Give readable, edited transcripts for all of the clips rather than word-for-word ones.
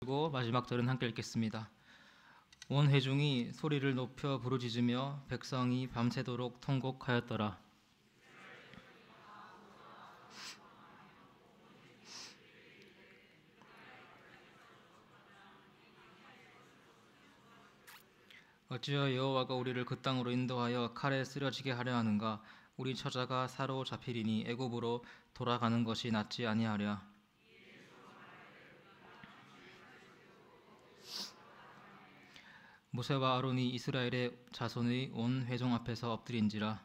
그리고 마지막 절은 함께 읽겠습니다. 온 회중이 소리를 높여 부르짖으며 백성이 밤새도록 통곡하였더라. 어찌하여 여호와가 우리를 그 땅으로 인도하여 칼에 쓰러지게 하려 하는가? 우리 처자가 사로잡히리니 애굽으로 돌아가는 것이 낫지 아니하랴. 모세와 아론이 이스라엘의 자손의 온 회중 앞에서 엎드린지라.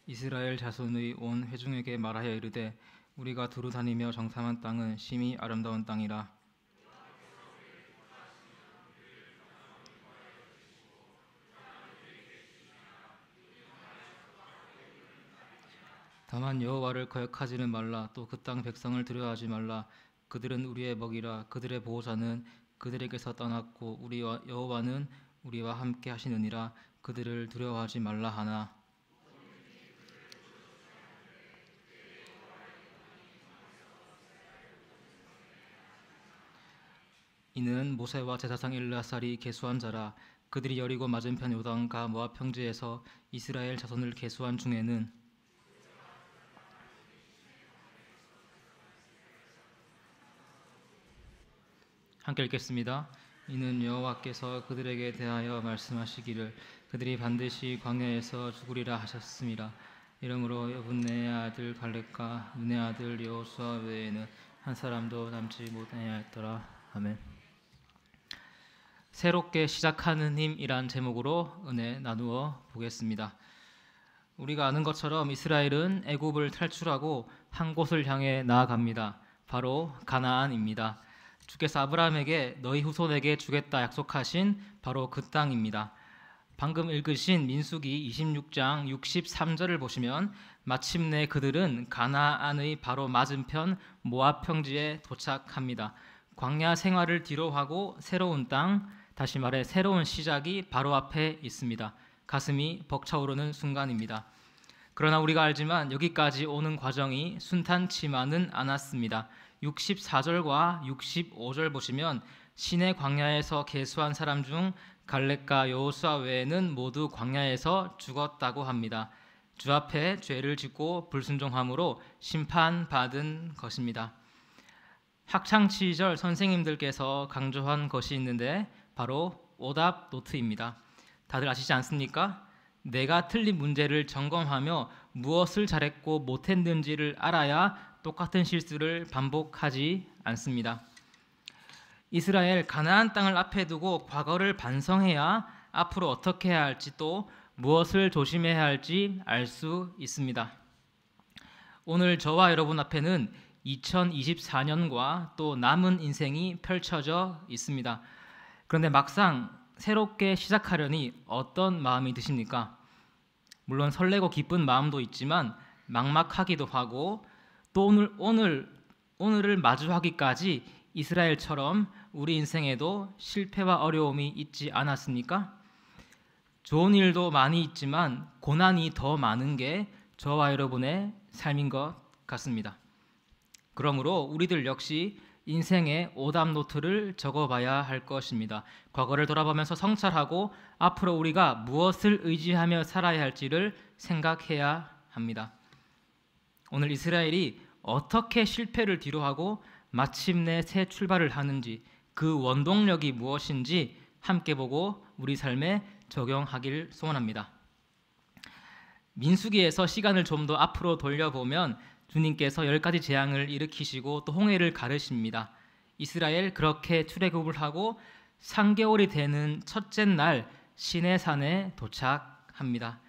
이스라엘 자손의 온 회중에게 말하여 이르되 우리가 두루 다니며 정탐한 땅은 심히 아름다운 땅이라. 다만 여호와를 거역하지는 말라. 또 그 땅 백성을 두려워하지 말라. 그들은 우리의 먹이라. 그들의 보호자는 그들에게서 떠났고 우리와 여호와는 우리와 함께 하시느니라. 그들을 두려워하지 말라 하나. 이는 모세와 제사장 엘르아살이 계수한 자라. 그들이 여리고 맞은편 요단과 모압 평지에서 이스라엘 자손을 계수한 중에는 함께 읽겠습니다. 이는 여호와께서 그들에게 대하여 말씀하시기를 그들이 반드시 광야에서 죽으리라 하셨음이라. 이러므로 여분네의 아들 갈렙과 눈의 아들 여호수아 외에는 한 사람도 남지 못하였더라. 아멘. 새롭게 시작하는 힘이란 제목으로 은혜 나누어 보겠습니다. 우리가 아는 것처럼 이스라엘은 애굽을 탈출하고 한 곳을 향해 나아갑니다. 바로 가나안입니다. 주께서 아브라함에게 너희 후손에게 주겠다 약속하신 바로 그 땅입니다. 방금 읽으신 민수기 26장 63절을 보시면 마침내 그들은 가나안의 바로 맞은편 모압 평지에 도착합니다. 광야 생활을 뒤로하고 새로운 땅, 다시 말해 새로운 시작이 바로 앞에 있습니다. 가슴이 벅차오르는 순간입니다. 그러나 우리가 알지만 여기까지 오는 과정이 순탄치만은 않았습니다. 64절과 65절 보시면 시내 광야에서 계수한 사람 중 갈렙과 여호수아 외에는 모두 광야에서 죽었다고 합니다. 주 앞에 죄를 짓고 불순종함으로 심판받은 것입니다. 학창시절 선생님들께서 강조한 것이 있는데 바로 오답 노트입니다. 다들 아시지 않습니까? 내가 틀린 문제를 점검하며 무엇을 잘했고 못했는지를 알아야 똑같은 실수를 반복하지 않습니다. 이스라엘 가나안 땅을 앞에 두고 과거를 반성해야 앞으로 어떻게 해야 할지 또 무엇을 조심해야 할지 알 수 있습니다. 오늘 저와 여러분 앞에는 2024년과 또 남은 인생이 펼쳐져 있습니다. 그런데 막상 새롭게 시작하려니 어떤 마음이 드십니까? 물론 설레고 기쁜 마음도 있지만 막막하기도 하고 또 오늘을 마주하기까지 이스라엘처럼 우리 인생에도 실패와 어려움이 있지 않았습니까? 좋은 일도 많이 있지만 고난이 더 많은 게 저와 여러분의 삶인 것 같습니다. 그러므로 우리들 역시 인생의 오답 노트를 적어봐야 할 것입니다. 과거를 돌아보면서 성찰하고 앞으로 우리가 무엇을 의지하며 살아야 할지를 생각해야 합니다. 오늘 이스라엘이 어떻게 실패를 뒤로하고 마침내 새 출발을 하는지 그 원동력이 무엇인지 함께 보고 우리 삶에 적용하길 소원합니다. 민수기에서 시간을 좀 더 앞으로 돌려보면 주님께서 10가지 재앙을 일으키시고 또 홍해를 가르십니다. 이스라엘 그렇게 출애굽을 하고 3개월이 되는 첫째 날 시내산에 도착합니다.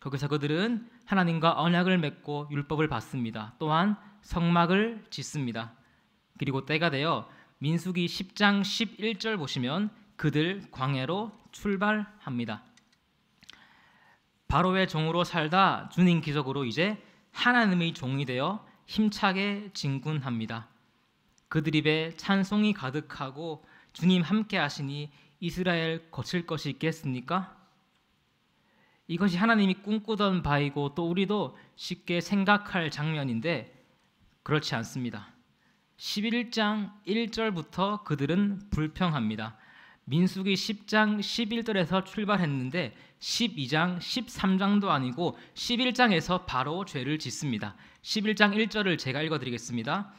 거기서 그들은 하나님과 언약을 맺고 율법을 받습니다. 또한 성막을 짓습니다. 그리고 때가 되어 민수기 10장 11절 보시면 그들 광야로 출발합니다. 바로의 종으로 살다 주님 기적으로 이제 하나님의 종이 되어 힘차게 진군합니다. 그들 입에 찬송이 가득하고 주님 함께 하시니 이스라엘 거칠 것이 있겠습니까? 이것이 하나님이 꿈꾸던 바이고 또 우리도 쉽게 생각할 장면인데 그렇지 않습니다. 11장 1절부터 그들은 불평합니다. 민수기 10장 11절에서 출발했는데 12장 13장도 아니고 11장에서 바로 죄를 짓습니다. 11장 1절을 제가 읽어드리겠습니다.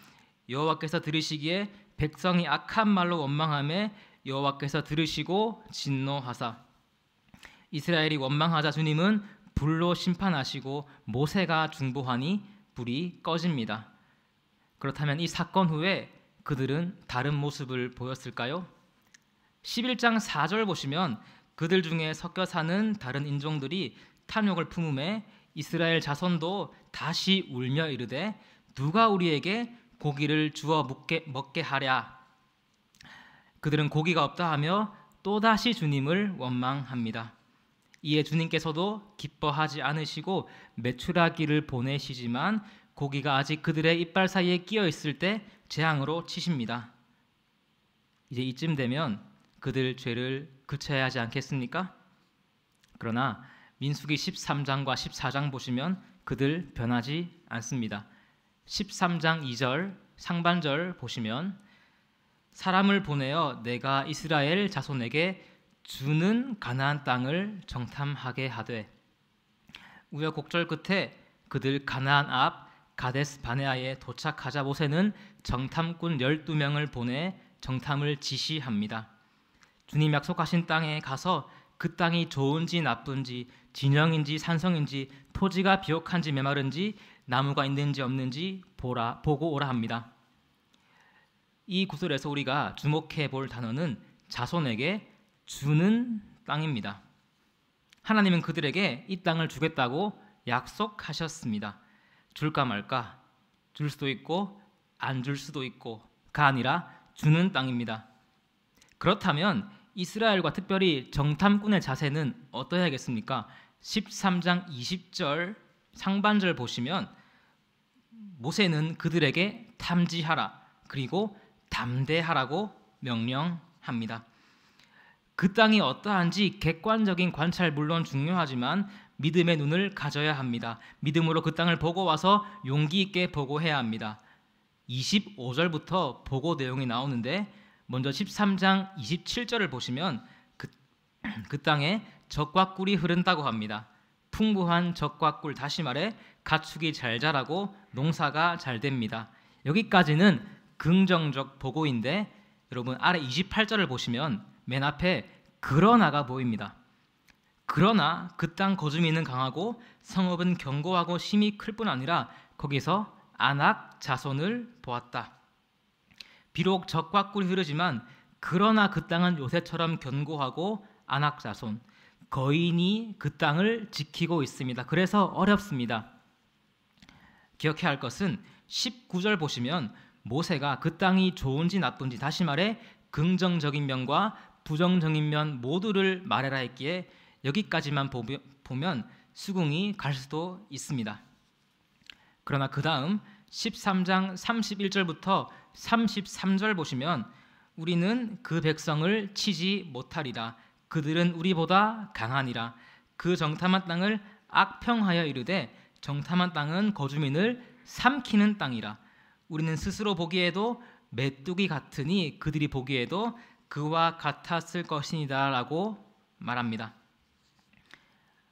여호와께서 들으시기에 백성이 악한 말로 원망하며 여호와께서 들으시고 진노하사 이스라엘이 원망하자 주님은 불로 심판하시고 모세가 중보하니 불이 꺼집니다. 그렇다면 이 사건 후에 그들은 다른 모습을 보였을까요? 11장 4절 보시면 그들 중에 섞여 사는 다른 인종들이 탐욕을 품음에 이스라엘 자손도 다시 울며 이르되 누가 우리에게 고기를 주어 먹게 하랴. 그들은 고기가 없다 하며 또다시 주님을 원망합니다. 이에 주님께서도 기뻐하지 않으시고 메추라기를 보내시지만 고기가 아직 그들의 이빨 사이에 끼어 있을 때 재앙으로 치십니다. 이제 이쯤 되면 그들 죄를 그쳐야 하지 않겠습니까? 그러나 민수기 13장과 14장 보시면 그들 변하지 않습니다. 13장 2절 상반절 보시면 사람을 보내어 내가 이스라엘 자손에게 주는 가나안 땅을 정탐하게 하되 우여곡절 끝에 그들 가나안 앞 가데스 바네아에 도착하자 모세는 정탐꾼 12명을 보내 정탐을 지시합니다. 주님 약속하신 땅에 가서 그 땅이 좋은지 나쁜지 진영인지 산성인지 토지가 비옥한지 메마른지 나무가 있는지 없는지 보고 오라 합니다. 이 구절에서 우리가 주목해 볼 단어는 자손에게 주는 땅입니다. 하나님은 그들에게 이 땅을 주겠다고 약속하셨습니다. 줄까 말까, 줄 수도 있고 안 줄 수도 있고가 아니라 주는 땅입니다. 그렇다면 이스라엘과 특별히 정탐꾼의 자세는 어떠해야겠습니까? 13장 20절 상반절 보시면 모세는 그들에게 탐지하라 그리고 담대하라고 명령합니다. 그 땅이 어떠한지 객관적인 관찰 물론 중요하지만 믿음의 눈을 가져야 합니다. 믿음으로 그 땅을 보고 와서 용기 있게 보고해야 합니다. 25절부터 보고 내용이 나오는데 먼저 13장 27절을 보시면 그 땅에 젖과 꿀이 흐른다고 합니다. 풍부한 젖과 꿀, 다시 말해 가축이 잘 자라고 농사가 잘 됩니다. 여기까지는 긍정적 보고인데 여러분 아래 28절을 보시면 맨 앞에 그러나가 보입니다. 그러나 그 땅 거주민은 강하고 성읍은 견고하고 힘이 클 뿐 아니라 거기서 아낙 자손을 보았다. 비록 젖과 꿀이 흐르지만 그러나 그 땅은 요새처럼 견고하고 아낙 자손, 거인이 그 땅을 지키고 있습니다. 그래서 어렵습니다. 기억해야 할 것은 19절 보시면 모세가 그 땅이 좋은지 나쁜지 다시 말해 긍정적인 면과 부정적인 면 모두를 말해라 했기에 여기까지만 보면 수긍이 갈 수도 있습니다. 그러나 그 다음 13장 31절부터 33절 보시면 우리는 그 백성을 치지 못하리라. 그들은 우리보다 강하니라. 그 정탐한 땅을 악평하여 이르되 정탐한 땅은 거주민을 삼키는 땅이라. 우리는 스스로 보기에도 메뚜기 같으니 그들이 보기에도 그와 같았을 것이니라 라고 말합니다.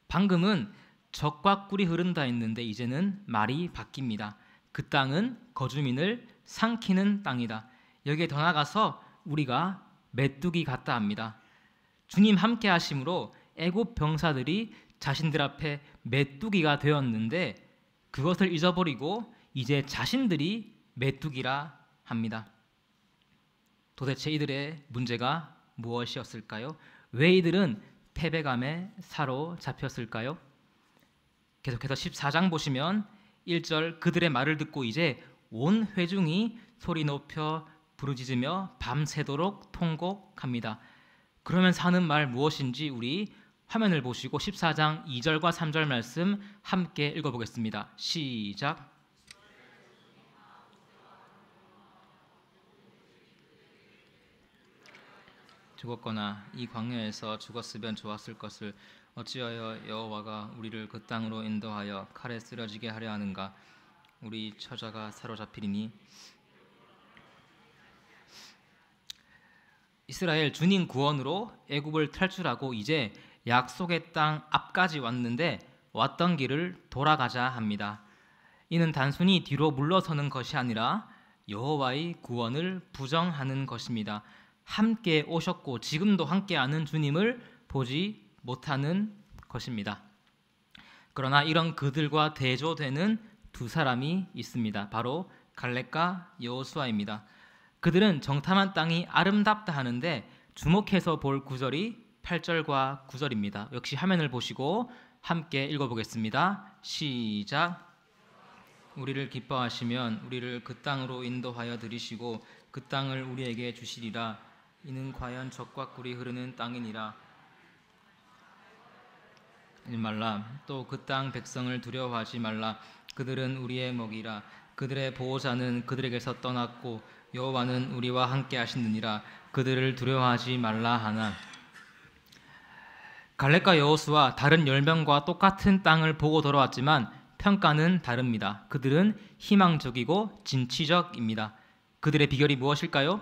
방금은 젖과 꿀이 흐른다 했는데 이제는 말이 바뀝니다. 그 땅은 거주민을 삼키는 땅이다. 여기에 더 나아가서 우리가 메뚜기 같다 합니다. 주님 함께 하심으로 애굽 병사들이 자신들 앞에 메뚜기가 되었는데 그것을 잊어버리고 이제 자신들이 메뚜기라 합니다. 도대체 이들의 문제가 무엇이었을까요? 왜 이들은 패배감에 사로잡혔을까요? 계속해서 14장 보시면 1절 그들의 말을 듣고 이제 온 회중이 소리 높여 부르짖으며 밤새도록 통곡합니다. 그러면서 하는 말 무엇인지 우리 화면을 보시고 14장 2절과 3절 말씀 함께 읽어보겠습니다. 시작. 죽었거나 이 광야에서 죽었으면 좋았을 것을 어찌하여 여호와가 우리를 그 땅으로 인도하여 칼에 쓰러지게 하려 하는가? 우리 처자가 사로잡히리니. 이스라엘 주님 구원으로 애굽을 탈출하고 이제 약속의 땅 앞까지 왔는데 왔던 길을 돌아가자 합니다. 이는 단순히 뒤로 물러서는 것이 아니라 여호와의 구원을 부정하는 것입니다. 함께 오셨고 지금도 함께하는 주님을 보지 못하는 것입니다. 그러나 이런 그들과 대조되는 두 사람이 있습니다. 바로 갈렙과 여호수아입니다. 그들은 정탐한 땅이 아름답다 하는데 주목해서 볼 구절이 8절과 9절입니다. 역시 화면을 보시고 함께 읽어보겠습니다. 시작. 우리를 기뻐하시면 우리를 그 땅으로 인도하여 들이시고 그 땅을 우리에게 주시리라. 이는 과연 젖과 꿀이 흐르는 땅이니라. 말라. 또 그 땅 백성을 두려워하지 말라. 그들은 우리의 먹이라. 그들의 보호자는 그들에게서 떠났고 여호와는 우리와 함께 하시느니라. 그들을 두려워하지 말라 하나. 갈렙과 여호수아 다른 10명과 똑같은 땅을 보고 돌아왔지만 평가는 다릅니다. 그들은 희망적이고 진취적입니다. 그들의 비결이 무엇일까요?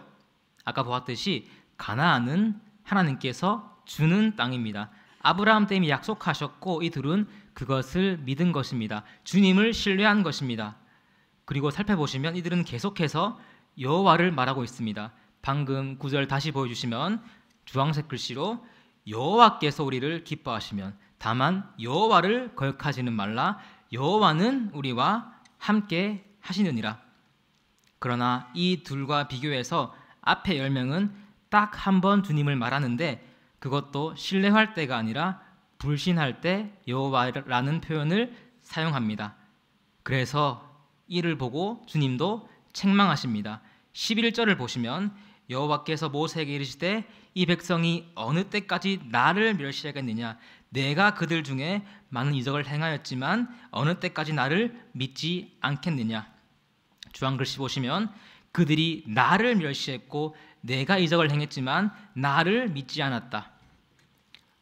아까 보았듯이 가나안은 하나님께서 주는 땅입니다. 아브라함 때문에 약속하셨고 이들은 그것을 믿은 것입니다. 주님을 신뢰한 것입니다. 그리고 살펴보시면 이들은 계속해서 여호와를 말하고 있습니다. 방금 9절 다시 보여주시면 주황색 글씨로 여호와께서 우리를 기뻐하시면 다만 여호와를 거역하지는 말라. 여호와는 우리와 함께 하시느니라. 그러나 이 둘과 비교해서 앞에 10명은 딱 한 번 주님을 말하는데 그것도 신뢰할 때가 아니라 불신할 때 여호와라는 표현을 사용합니다. 그래서 이를 보고 주님도 책망하십니다. 11절을 보시면 여호와께서 모세에게 이르시되 이 백성이 어느 때까지 나를 멸시하겠느냐? 내가 그들 중에 많은 이적을 행하였지만 어느 때까지 나를 믿지 않겠느냐? 주황글씨 보시면 그들이 나를 멸시했고 내가 이적을 행했지만 나를 믿지 않았다.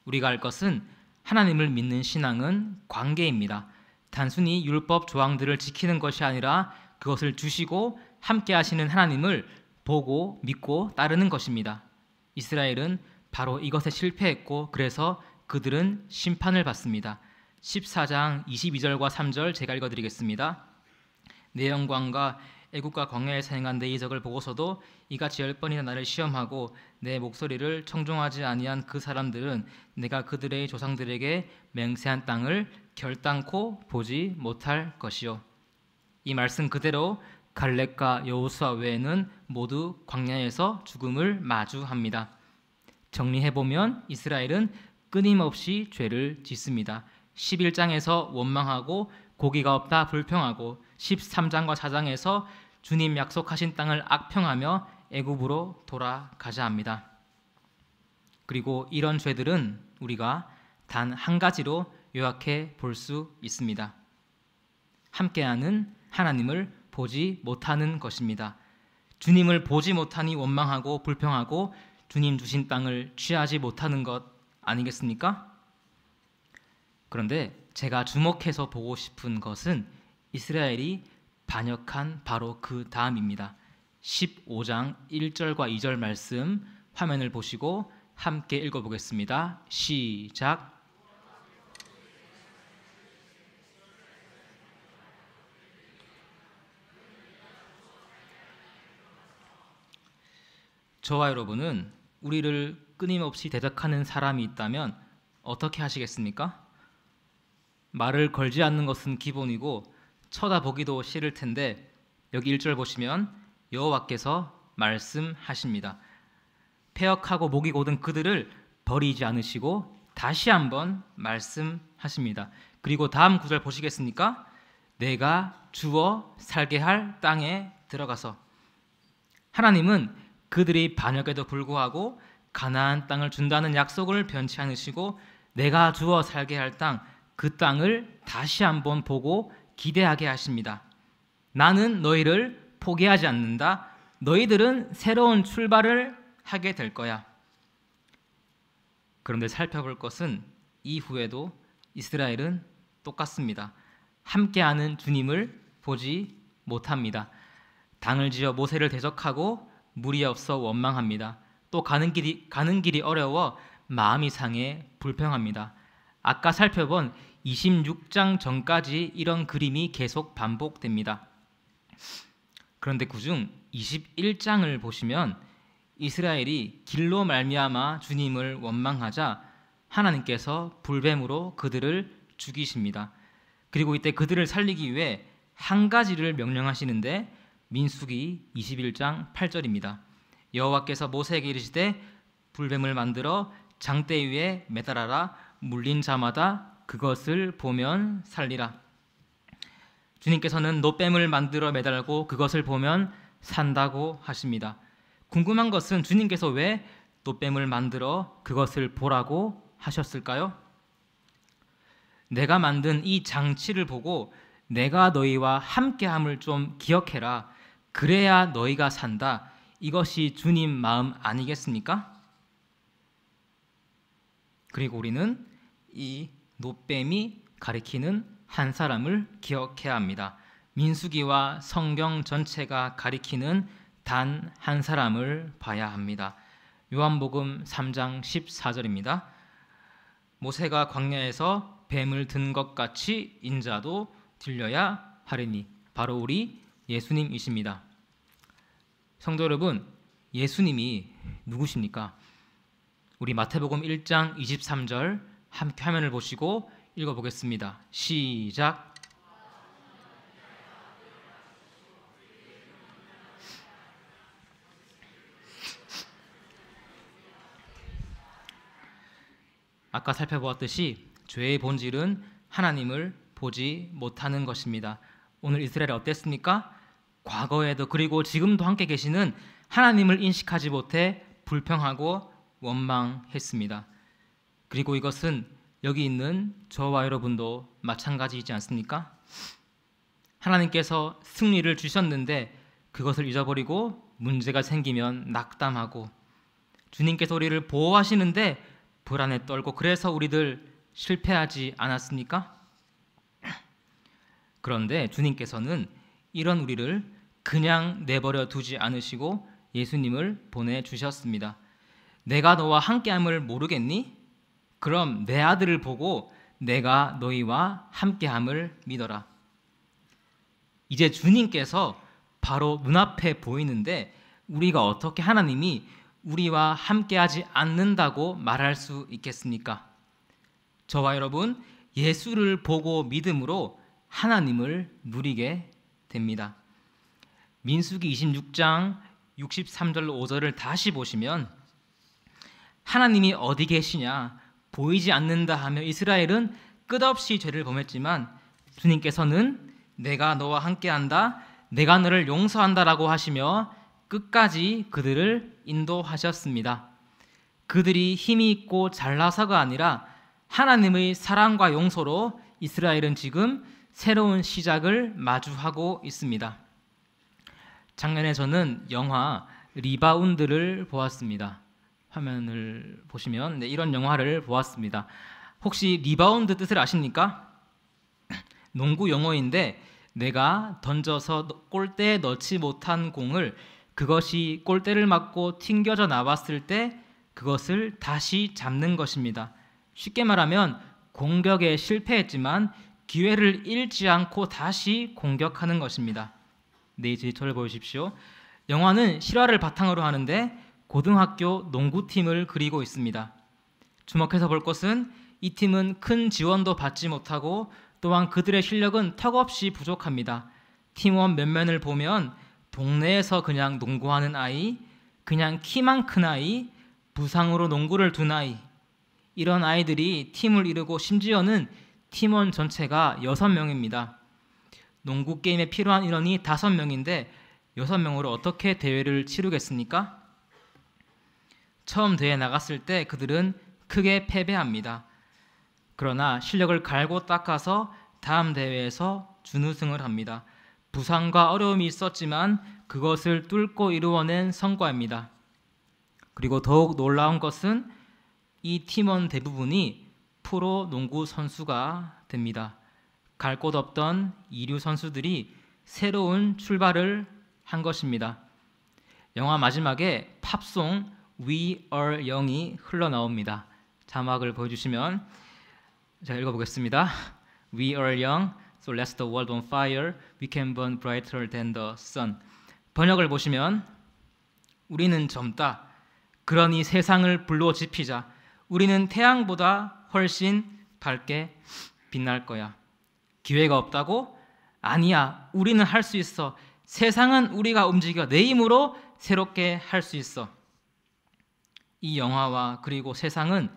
우리가 알 것은 하나님을 믿는 신앙은 관계입니다. 단순히 율법 조항들을 지키는 것이 아니라 그것을 주시고 함께 하시는 하나님을 보고 믿고 따르는 것입니다. 이스라엘은 바로 이것에 실패했고 그래서 그들은 심판을 받습니다. 14장 22절과 3절 제가 읽어드리겠습니다. 내 영광과 애국과 광야에서 행한 내 이적을 보고서도 이같이 10번이나 나를 시험하고 내 목소리를 청종하지 아니한 그 사람들은 내가 그들의 조상들에게 맹세한 땅을 결단코 보지 못할 것이요. 이 말씀 그대로 갈렙과 여호수아 외에는 모두 광야에서 죽음을 마주합니다. 정리해보면 이스라엘은 끊임없이 죄를 짓습니다. 11장에서 원망하고 고기가 없다 불평하고 13장과 4장에서 주님 약속하신 땅을 악평하며 애굽으로 돌아가자 합니다. 그리고 이런 죄들은 우리가 단 한 가지로 요약해 볼 수 있습니다. 함께하는 하나님을 보지 못하는 것입니다. 주님을 보지 못하니 원망하고 불평하고 주님 주신 땅을 취하지 못하는 것 아니겠습니까? 그런데 제가 주목해서 보고 싶은 것은 이스라엘이 반역한 바로 그 다음입니다. 15장 1절과 2절 말씀 화면을 보시고 함께 읽어보겠습니다. 시작. 저와 여러분은 우리를 끊임없이 대적하는 사람이 있다면 어떻게 하시겠습니까? 말을 걸지 않는 것은 기본이고 쳐다보기도 싫을 텐데 여기 1절 보시면 여호와께서 말씀하십니다. 패역하고 목이 곧은 그들을 버리지 않으시고 다시 한번 말씀하십니다. 그리고 다음 구절 보시겠습니까? 내가 주어 살게 할 땅에 들어가서. 하나님은 그들이 반역에도 불구하고 가나안 땅을 준다는 약속을 변치 않으시고 내가 주어 살게 할 땅, 그 땅을 다시 한번 보고 기대하게 하십니다. 나는 너희를 포기하지 않는다. 너희들은 새로운 출발을 하게 될 거야. 그런데 살펴볼 것은 이후에도 이스라엘은 똑같습니다. 함께하는 주님을 보지 못합니다. 당을 지어 모세를 대적하고 물이 없어 원망합니다. 또 가는 길이 어려워 마음이 상해 불평합니다. 아까 살펴본 26장 전까지 이런 그림이 계속 반복됩니다. 그런데 그중 21장을 보시면 이스라엘이 길로 말미암아 주님을 원망하자 하나님께서 불뱀으로 그들을 죽이십니다. 그리고 이때 그들을 살리기 위해 한 가지를 명령하시는데 민수기 21장 8절입니다. 여호와께서 모세에게 이르시되 불뱀을 만들어 장대 위에 매달아라. 물린 자마다 그것을 보면 살리라. 주님께서는 놋뱀을 만들어 매달고 그것을 보면 산다고 하십니다. 궁금한 것은 주님께서 왜 놋뱀을 만들어 그것을 보라고 하셨을까요? 내가 만든 이 장치를 보고 내가 너희와 함께함을 좀 기억해라. 그래야 너희가 산다. 이것이 주님 마음 아니겠습니까? 그리고 우리는 이 놋뱀이 가리키는 한 사람을 기억해야 합니다. 민수기와 성경 전체가 가리키는 단 한 사람을 봐야 합니다. 요한복음 3장 14절입니다. 모세가 광야에서 뱀을 든 것 같이 인자도 들려야 하리니 바로 우리 예수님이십니다. 성도 여러분, 예수님이 누구십니까? 우리 마태복음 1장 23절 함께 화면을 보시고 읽어보겠습니다. 시작. 아까 살펴보았듯이 죄의 본질은 하나님을 보지 못하는 것입니다. 오늘 이스라엘이 어땠습니까? 과거에도 그리고 지금도 함께 계시는 하나님을 인식하지 못해 불평하고 원망했습니다. 그리고 이것은 여기 있는 저와 여러분도 마찬가지이지 않습니까? 하나님께서 승리를 주셨는데 그것을 잊어버리고 문제가 생기면 낙담하고, 주님께서 우리를 보호하시는데 불안에 떨고, 그래서 우리들 실패하지 않았습니까? 그런데 주님께서는 이런 우리를 그냥 내버려 두지 않으시고 예수님을 보내주셨습니다. 내가 너와 함께함을 모르겠니? 그럼 내 아들을 보고 내가 너희와 함께함을 믿어라. 이제 주님께서 바로 눈앞에 보이는데 우리가 어떻게 하나님이 우리와 함께하지 않는다고 말할 수 있겠습니까? 저와 여러분, 예수를 보고 믿음으로 하나님을 누리게 됩니다. 민수기 26장 63절로 5절을 다시 보시면 하나님이 어디 계시냐 보이지 않는다 하며 이스라엘은 끝없이 죄를 범했지만 주님께서는 내가 너와 함께한다, 내가 너를 용서한다라고 하시며 끝까지 그들을 인도하셨습니다. 그들이 힘이 있고 잘나서가 아니라 하나님의 사랑과 용서로 이스라엘은 지금 새로운 시작을 마주하고 있습니다. 작년에 저는 영화 리바운드를 보았습니다. 화면을 보시면 이런 영화를 보았습니다. 혹시 리바운드 뜻을 아십니까? 농구 용어인데 내가 던져서 골대에 넣지 못한 공을 그것이 골대를 맞고 튕겨져 나왔을 때 그것을 다시 잡는 것입니다. 쉽게 말하면 공격에 실패했지만 기회를 잃지 않고 다시 공격하는 것입니다. 네, 저를 보십시오. 영화는 실화를 바탕으로 하는데 고등학교 농구팀을 그리고 있습니다. 주목해서 볼 것은 이 팀은 큰 지원도 받지 못하고 또한 그들의 실력은 턱없이 부족합니다. 팀원 면면을 보면 동네에서 그냥 농구하는 아이, 그냥 키만 큰 아이, 부상으로 농구를 둔 아이, 이런 아이들이 팀을 이루고 심지어는 팀원 전체가 6명입니다. 농구 게임에 필요한 인원이 5명인데 6명으로 어떻게 대회를 치르겠습니까? 처음 대회 나갔을 때 그들은 크게 패배합니다. 그러나 실력을 갈고 닦아서 다음 대회에서 준우승을 합니다. 부상과 어려움이 있었지만 그것을 뚫고 이루어낸 성과입니다. 그리고 더욱 놀라운 것은 이 팀원 대부분이 프로 농구 선수가 됩니다. 갈 곳 없던 이류 선수들이 새로운 출발을 한 것입니다. 영화 마지막에 팝송 We Are Young이 흘러나옵니다. 자막을 보여주시면 제가 읽어보겠습니다. We are young, so let's the world on fire. We can burn brighter than the sun. 번역을 보시면 우리는 젊다. 그러니 세상을 불로 지피자. 우리는 태양보다 훨씬 밝게 빛날 거야. 기회가 없다고? 아니야. 우리는 할 수 있어. 세상은 우리가 움직여 내 힘으로 새롭게 할 수 있어. 이 영화와 그리고 세상은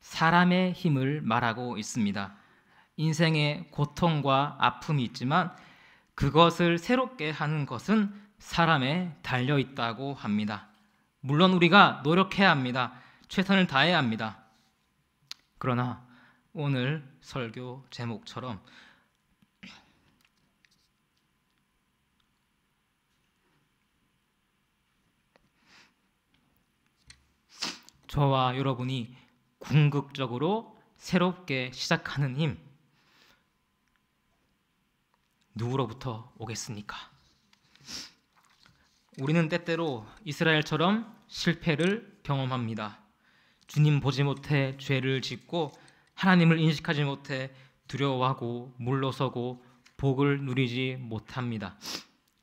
사람의 힘을 말하고 있습니다. 인생에 고통과 아픔이 있지만 그것을 새롭게 하는 것은 사람에 달려 있다고 합니다. 물론 우리가 노력해야 합니다. 최선을 다해야 합니다. 그러나 오늘 설교 제목처럼 저와 여러분이 궁극적으로 새롭게 시작하는 힘, 누구로부터 오겠습니까? 우리는 때때로 이스라엘처럼 실패를 경험합니다. 주님 보지 못해 죄를 짓고 하나님을 인식하지 못해 두려워하고 물러서고 복을 누리지 못합니다.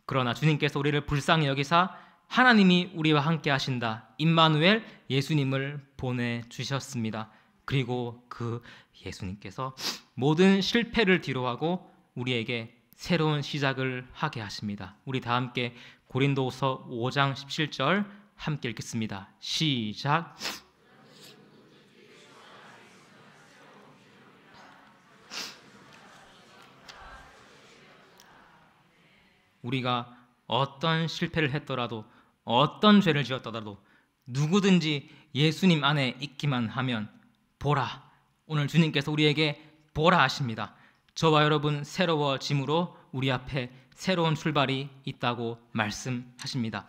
그러나 주님께서 우리를 불쌍히 여기사 하나님이 우리와 함께 하신다. 임마누엘 예수님을 보내주셨습니다. 그리고 그 예수님께서 모든 실패를 뒤로하고 우리에게 새로운 시작을 하게 하십니다. 우리 다 함께 고린도후서 5장 17절 함께 읽겠습니다. 시작. 우리가 어떤 실패를 했더라도 어떤 죄를 지었더라도 누구든지 예수님 안에 있기만 하면 보라, 오늘 주님께서 우리에게 보라 하십니다. 저와 여러분 새로워짐으로 우리 앞에 새로운 출발이 있다고 말씀하십니다.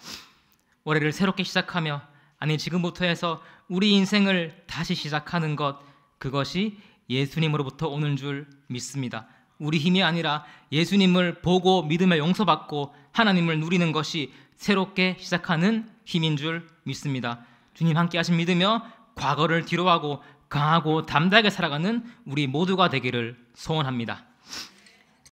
올해를 새롭게 시작하며, 아니 지금부터 해서 우리 인생을 다시 시작하는 것, 그것이 예수님으로부터 오는 줄 믿습니다. 우리 힘이 아니라 예수님을 보고 믿으며 용서받고 하나님을 누리는 것이 새롭게 시작하는 힘인 줄 믿습니다. 주님 함께 하신 믿으며 과거를 뒤로하고 강하고 담대하게 살아가는 우리 모두가 되기를 소원합니다.